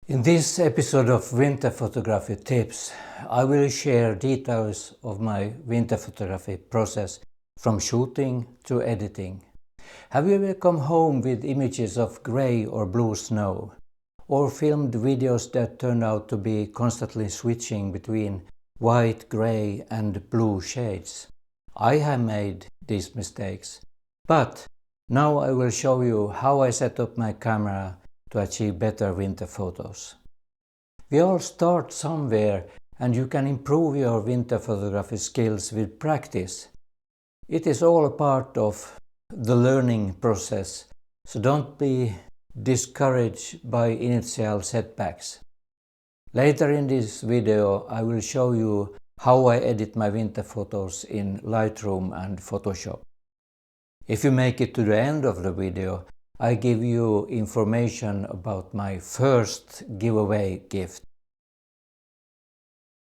In this episode of Winter Photography Tips, I will share details of my winter photography process from shooting to editing. Have you ever come home with images of grey or blue snow? Or filmed videos that turned out to be constantly switching between white, grey and blue shades? I have made these mistakes, but now I will show you how I set up my camera to achieve better winter photos. We all start somewhere, and you can improve your winter photography skills with practice. It is all a part of the learning process, so don't be discouraged by initial setbacks. Later in this video I will show you how I edit my winter photos in Lightroom and Photoshop. If you make it to the end of the video, I give you information about my first giveaway gift.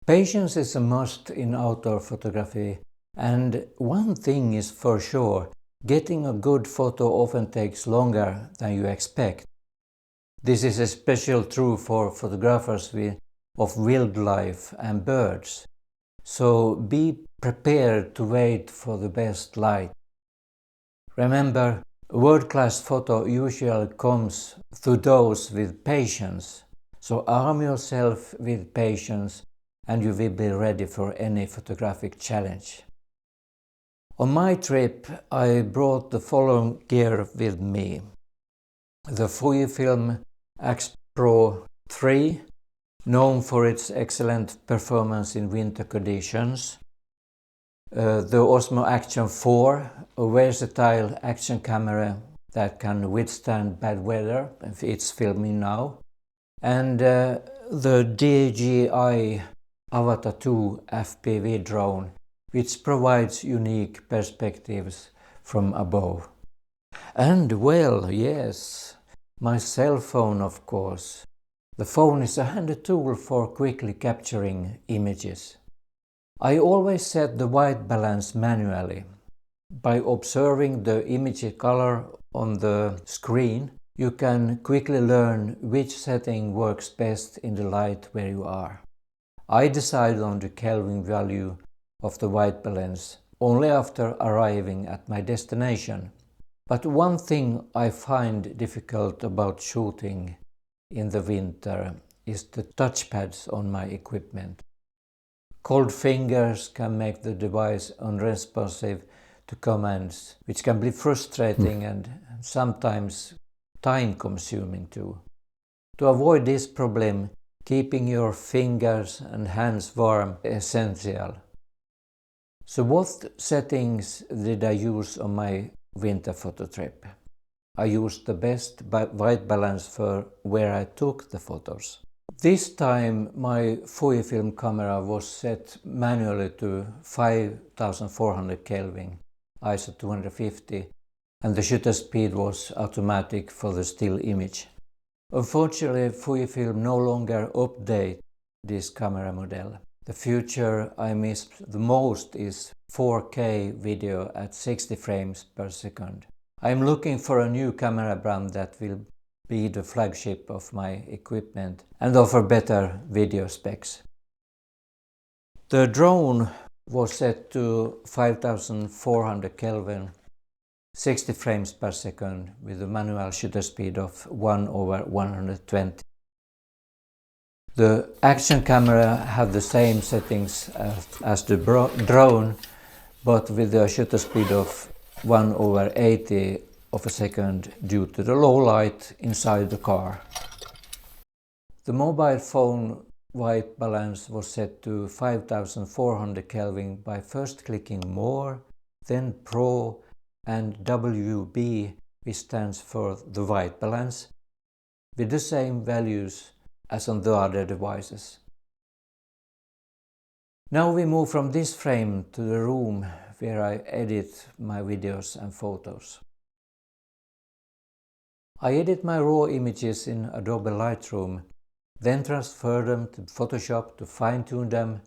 Patience is a must in outdoor photography, and one thing is for sure, getting a good photo often takes longer than you expect. This is especially true for photographers of wildlife and birds, so be prepared to wait for the best light. Remember, a world-class photo usually comes to those with patience, so arm yourself with patience and you will be ready for any photographic challenge. On my trip, I brought the following gear with me: the Fujifilm X Pro 3, known for its excellent performance in winter conditions, the Osmo Action 4, a versatile action camera that can withstand bad weather, if it's filming now, and the DJI Avatar 2 FPV drone, which provides unique perspectives from above. And well, yes, my cell phone, of course. The phone is a handy tool for quickly capturing images. I always set the white balance manually. By observing the image color on the screen, you can quickly learn which setting works best in the light where you are. I decided on the Kelvin value of the white balance only after arriving at my destination. But one thing I find difficult about shooting in the winter is the touchpads on my equipment. Cold fingers can make the device unresponsive to commands, which can be frustrating and sometimes time-consuming too. To avoid this problem, keeping your fingers and hands warm is essential. So what settings did I use on my winter photo trip? I used the best white balance for where I took the photos. This time my Fujifilm camera was set manually to 5400 Kelvin, ISO 250, and the shutter speed was automatic for the still image. Unfortunately, Fujifilm no longer updates this camera model. The feature I missed the most is 4K video at 60 frames per second. I am looking for a new camera brand that will be the flagship of my equipment and offer better video specs. The drone was set to 5400 Kelvin, 60 frames per second with a manual shutter speed of 1/120. The action camera had the same settings as the drone, but with a shutter speed of 1/80 of a second due to the low light inside the car. The mobile phone white balance was set to 5400 Kelvin by first clicking More, then Pro and WB, which stands for the white balance, with the same values as on the other devices. Now we move from this frame to the room where I edit my videos and photos. I edit my raw images in Adobe Lightroom, then transfer them to Photoshop to fine-tune them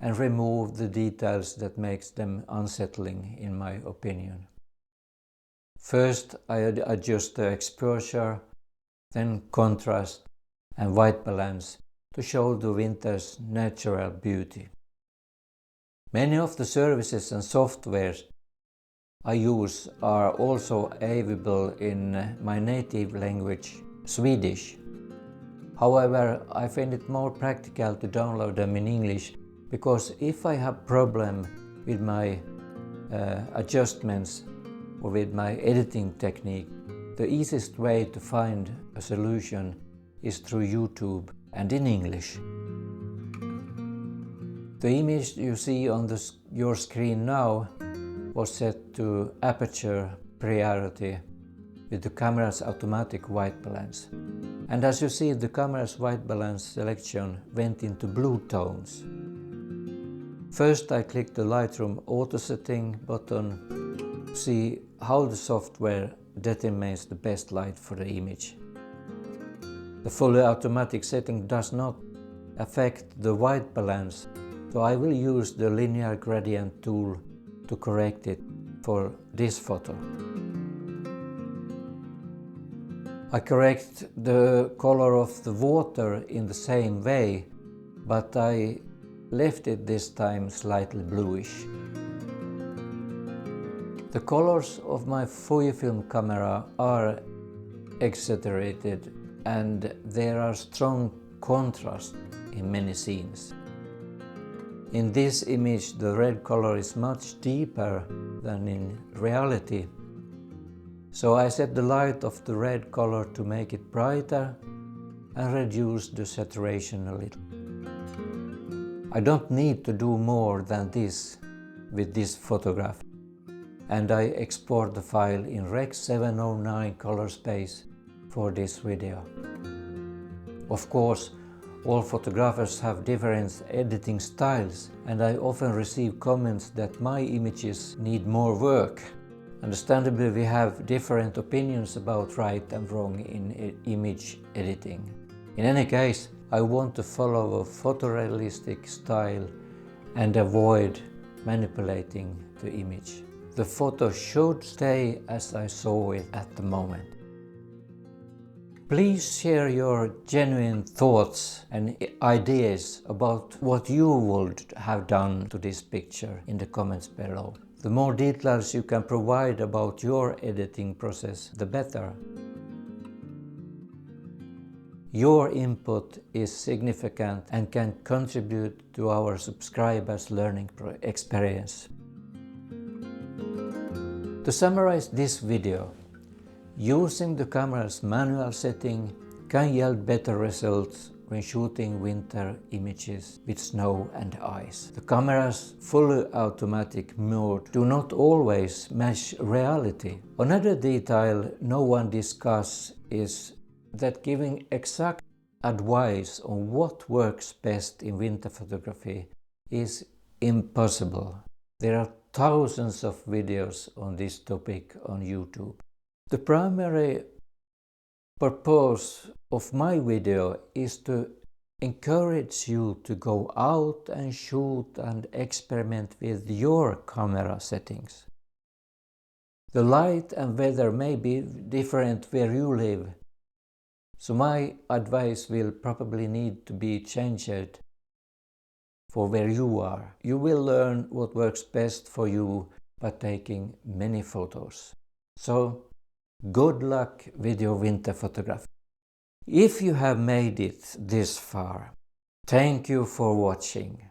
and remove the details that makes them unsettling in my opinion. First I adjust the exposure, then contrast and white balance to show the winter's natural beauty. Many of the services and softwares I use are also available in my native language, Swedish. However, I find it more practical to download them in English, because if I have problem with my adjustments or with my editing technique, the easiest way to find a solution is through YouTube and in English. The image you see on your screen now was set to aperture priority with the camera's automatic white balance. And as you see, the camera's white balance selection went into blue tones. First I clicked the Lightroom auto setting button to see how the software determines the best light for the image. The fully automatic setting does not affect the white balance, so I will use the linear gradient tool to correct it for this photo. I correct the color of the water in the same way, but I left it this time slightly bluish. The colors of my Fujifilm camera are exaggerated and there are strong contrast in many scenes. In this image the red color is much deeper than in reality, so I set the light of the red color to make it brighter and reduce the saturation a little. I don't need to do more than this with this photograph, and I export the file in Rec 709 color space for this video. Of course, all photographers have different editing styles, and I often receive comments that my images need more work. Understandably, we have different opinions about right and wrong in image editing. In any case, I want to follow a photorealistic style and avoid manipulating the image. The photo should stay as I saw it at the moment. Please share your genuine thoughts and ideas about what you would have done to this picture in the comments below. The more details you can provide about your editing process, the better. Your input is significant and can contribute to our subscribers' learning experience. To summarize this video, using the camera's manual setting can yield better results when shooting winter images with snow and ice. The camera's fully automatic mode do not always match reality. Another detail no one discusses is that giving exact advice on what works best in winter photography is impossible. There are thousands of videos on this topic on YouTube. The primary purpose of my video is to encourage you to go out and shoot and experiment with your camera settings. The light and weather may be different where you live, so my advice will probably need to be changed for where you are. You will learn what works best for you by taking many photos. So, good luck with your winter photography. If you have made it this far, thank you for watching.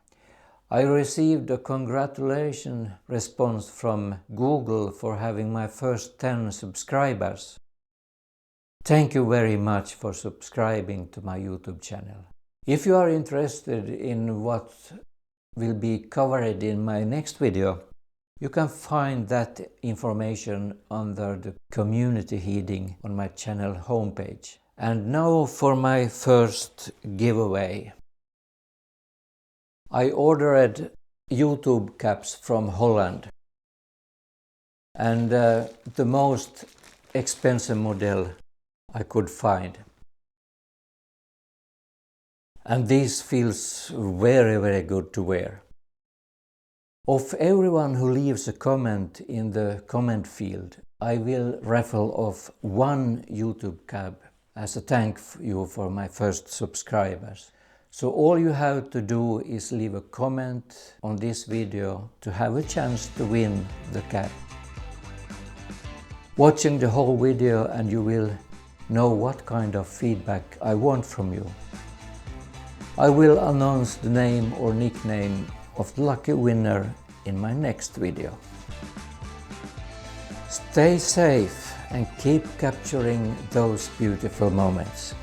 I received a congratulation response from Google for having my first 10 subscribers. Thank you very much for subscribing to my YouTube channel. If you are interested in what will be covered in my next video, you can find that information under the community heading on my channel homepage. And now for my first giveaway. I ordered YouTube caps from Holland, and the most expensive model I could find. And this feels very, very good to wear. Of everyone who leaves a comment in the comment field, I will raffle off one YouTube cap as a thank you for my first subscribers. So all you have to do is leave a comment on this video to have a chance to win the cap. Watching the whole video and you will know what kind of feedback I want from you. I will announce the name or nickname of the lucky winner in my next video. Stay safe and keep capturing those beautiful moments.